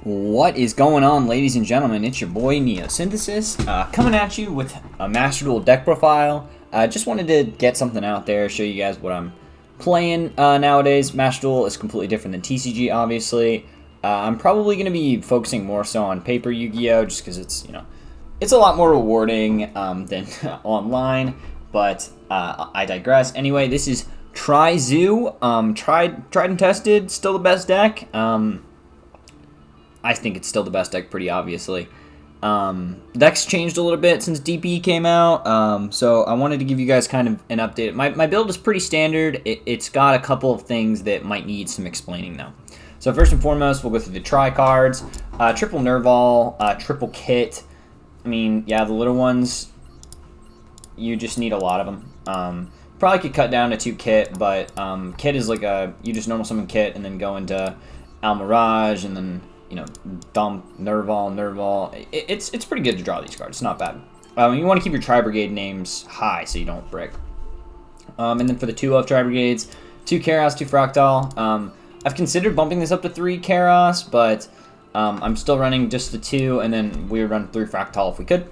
What is going on, ladies and gentlemen? It's your boy Neosynthesis, coming at you with a Master Duel deck profile. I just wanted to get something out there, show you guys what I'm playing nowadays. Master Duel is completely different than TCG, obviously. I'm probably going to be focusing more so on paper Yu-Gi-Oh! Just because it's, it's a lot more rewarding than online. But I digress. Anyway, this is TriZoo. Tried and tested, still the best deck. I think it's still the best deck, pretty obviously. Deck's changed a little bit since DP came out, so I wanted to give you guys kind of an update. My build is pretty standard. It's got a couple of things that might need some explaining, though. So first and foremost, we'll go through the Tri cards. Triple Nerval, triple Kit. I mean, yeah, the little ones, you just need a lot of them. Probably could cut down to 2 Kit, but Kit is like you just normal summon Kit and then go into Almirage and then dump Nerval. It's pretty good to draw these cards. It's not bad. You want to keep your TriBrigade names high so you don't brick. And then for the 2 of TriBrigades, 2 Kairos, 2 Fractal. I've considered bumping this up to 3 Kairos, but I'm still running just the 2, and then we would run 3 Fractal if we could.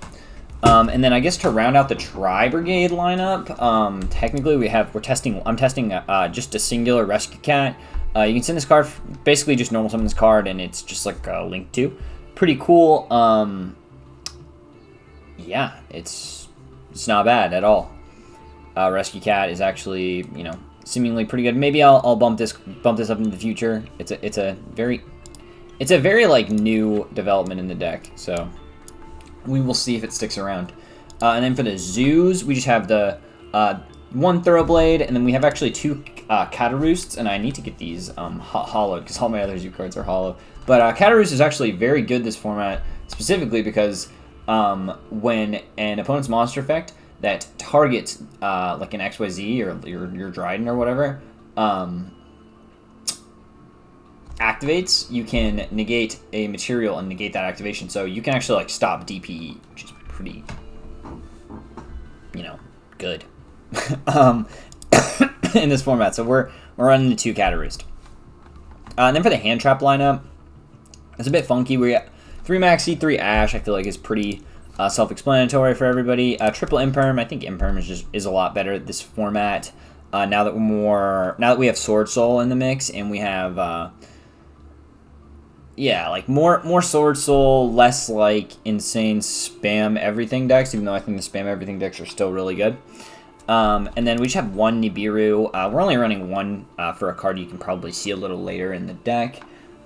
And then I guess to round out the TriBrigade lineup, technically I'm testing just a singular Rescue Cat. You can send this card, basically just normal summon this card, and it's just like a Link 2. Pretty cool. Yeah, it's not bad at all. Rescue Cat is actually, seemingly pretty good. Maybe I'll bump this up in the future. It's a very like new development in the deck, so we will see if it sticks around. And then for the Zoos, we just have the 1 Thoroughblade, and then we have actually 2 Cataroosts, and I need to get these hollowed because all my other Zoo cards are hollow. But Cataroost is actually very good this format, specifically because when an opponent's monster effect that targets like an XYZ or your Dryden or whatever activates, you can negate a material and negate that activation. So you can actually like stop DPE, which is pretty, good. In this format, so we're running the 2 Cataroost. And then for the hand trap lineup, it's a bit funky. We got 3 Maxi, 3 Ash. I feel like is pretty self-explanatory for everybody. Triple Imperm. I think Imperm is a lot better at this format. Now that we have Sword Soul in the mix, and we have like more Sword Soul, less like insane spam everything decks. Even though I think the spam everything decks are still really good. And then we just have 1 Nibiru. We're only running 1 for a card you can probably see a little later in the deck.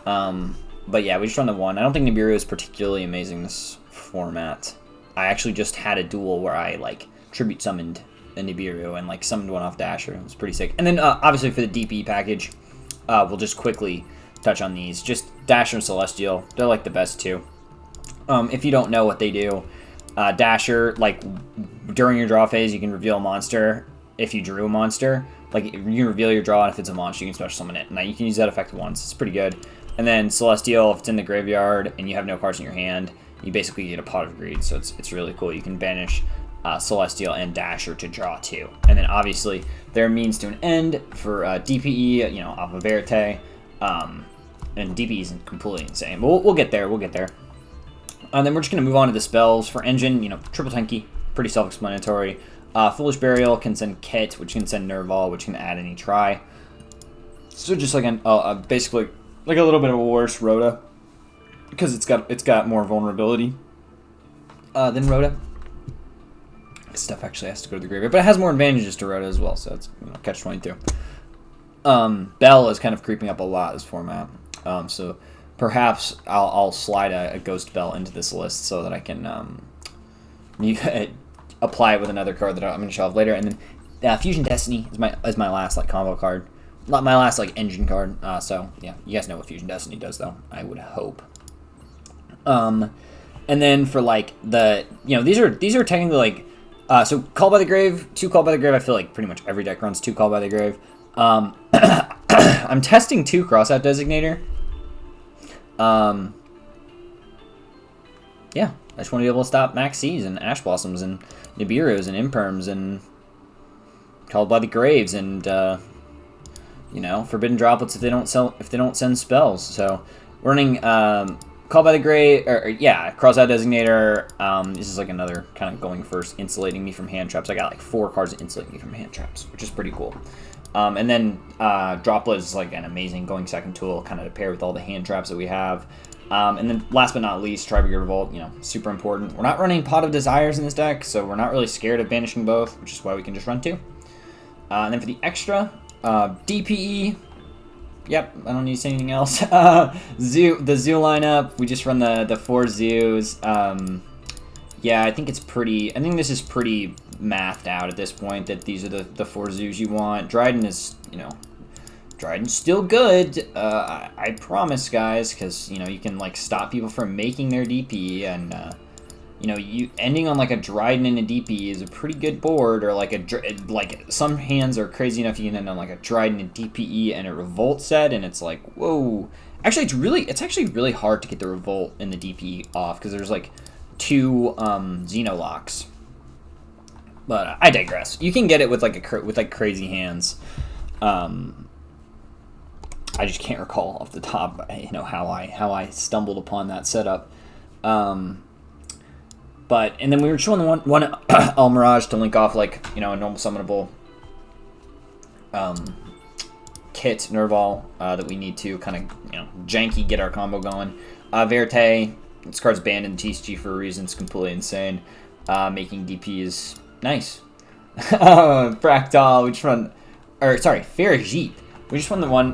But yeah, we just run the 1. I don't think Nibiru is particularly amazing in this format. I actually just had a duel where I like tribute summoned a Nibiru and like summoned one off Dasher. It was pretty sick. And then obviously for the DP package, we'll just quickly touch on these. Just Dasher and Celestial. They're like the best 2. If you don't know what they do, Dasher, like during your draw phase, you can reveal a monster. If you drew a monster, like you can reveal your draw, and if it's a monster, you can special summon it. Now you can use that effect once. It's pretty good. And then Celestial, if it's in the graveyard and you have no cards in your hand, you basically get a Pot of Greed. So it's really cool. You can banish Celestial and Dasher to draw 2. And then obviously there are means to an end for DPE, off of Verte. And DPE isn't completely insane, but we'll get there. We'll get there. And then we're just going to move on to the spells. For Engine, Triple Tenki, pretty self-explanatory. Foolish Burial can send Kit, which can send Nerval, which can add any Tri. So just like basically like a little bit of a worse Rhoda, because it's got more vulnerability than Rhoda. Stuff actually has to go to the graveyard, but it has more advantages to Rhoda as well, so it's catch-22. Bell is kind of creeping up a lot this format, so perhaps I'll slide a Ghost Bell into this list so that I can apply it with another card that I'm going to show off later. And then Fusion Destiny is my last like combo card, not my last like engine card. So yeah, you guys know what Fusion Destiny does, though. I would hope. And then for like the these are technically like so Call by the Grave, 2 Call by the Grave. I feel like pretty much every deck runs 2 Call by the Grave. I'm testing 2 Crossout Designator. Yeah, I just want to be able to stop Maxis and Ash Blossoms and Nibirus and Imperms and Called by the Graves and Forbidden Droplets if they don't send spells. So running Call by the Great, or yeah, Cross-Out Designator. This is like another kind of going first, insulating me from hand traps. I got like 4 cards that insulate me from hand traps, which is pretty cool. And then Droplet is like an amazing going second tool, kind of to pair with all the hand traps that we have. And then last but not least, TriBrigade Revolt, super important. We're not running Pot of Desires in this deck, so we're not really scared of banishing both, which is why we can just run 2. And then for the extra, DPE. Yep, I don't need to say anything else. The zoo lineup, we just run the 4 zoos. Yeah, I think this is pretty mathed out at this point, that these are the 4 zoos you want. Dryden is, Dryden's still good. I promise, guys, because, you can, like, stop people from making their DP, and, you ending on, like, a Dryden and a DP is a pretty good board, or, like, some hands are crazy enough you can end on, like, a Dryden and DPE and a Revolt set, and it's like, whoa. Actually, it's actually really hard to get the Revolt and the DPE off, because there's, like, 2 Xenolocks. But I digress. You can get it with, like, crazy hands. I just can't recall off the top, how I stumbled upon that setup. And then we were showing one Almirage to link off, like, a normal summonable kit Nerval that we need to kind of, janky get our combo going. Verte, this card's banned in TCG for a reason. It's completely insane. Making DP is nice. Fractal, we just run, Ferrigit. We just run the one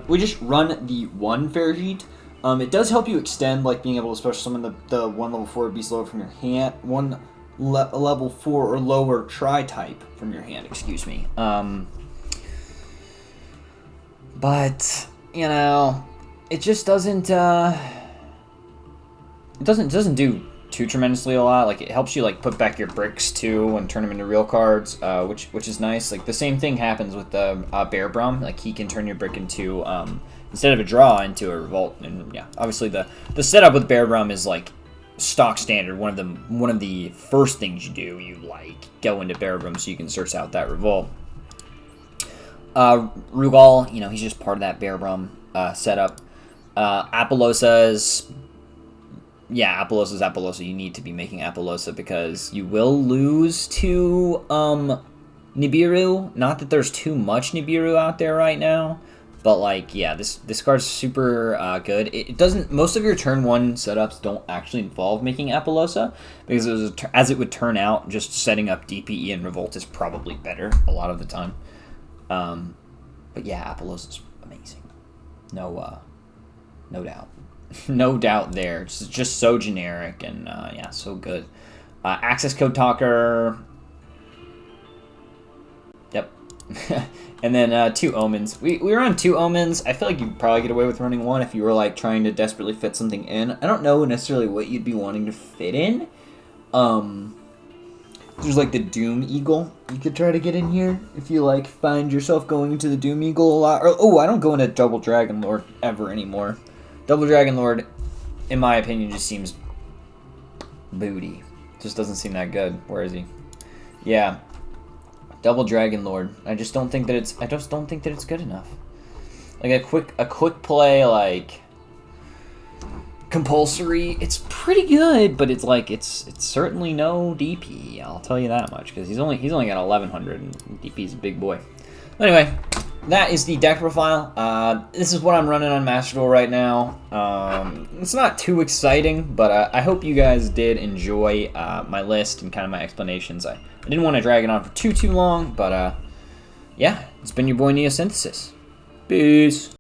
Ferrigit. It does help you extend, like being able to special summon the 1 level 4 beast lower from your hand, level 4 or lower tri-type from your hand, excuse me. But it just doesn't do too tremendously a lot. Like, it helps you, like, put back your bricks too and turn them into real cards, which is nice. Like, the same thing happens with the Bear Brum. Like, he can turn your brick into instead of a draw, into a Revolt. And yeah, obviously the setup with Bear Brum is, like, stock standard. One of the first things you do, you, like, go into Bear Brum so you can search out that Revolt. Rugal, he's just part of that Bear Brum setup. Apollousa's Apollousa. You need to be making Apollousa because you will lose to Nibiru. Not that there's too much Nibiru out there right now, but, like, yeah, this card's super good. It doesn't. Most of your turn 1 setups don't actually involve making Apollousa because as it would turn out, just setting up DPE and Revolt is probably better a lot of the time. But yeah, Apollousa's amazing. No doubt. No doubt there. It's just so generic and, yeah, so good. Access Code Talker. Yep. And then 2 Omens. We were on 2 Omens. I feel like you'd probably get away with running 1 if you were, like, trying to desperately fit something in. I don't know necessarily what you'd be wanting to fit in. There's, like, the Doom Eagle you could try to get in here if you, like, find yourself going into the Doom Eagle a lot. Or, I don't go into Double Dragon Lord ever anymore. Double Dragon Lord, in my opinion, just seems booty. Just doesn't seem that good. Where is he? Yeah, Double Dragon Lord. I just don't think that it's good enough. Like a quick play, like compulsory. It's pretty good, but it's like it's certainly no DP. I'll tell you that much because he's only got 1100 and DP's a big boy. Anyway. That is the deck profile. This is what I'm running on Master Duel right now. It's not too exciting, but I hope you guys did enjoy my list and kind of my explanations. I didn't want to drag it on for too long, but yeah, it's been your boy Neosynthesis. Peace.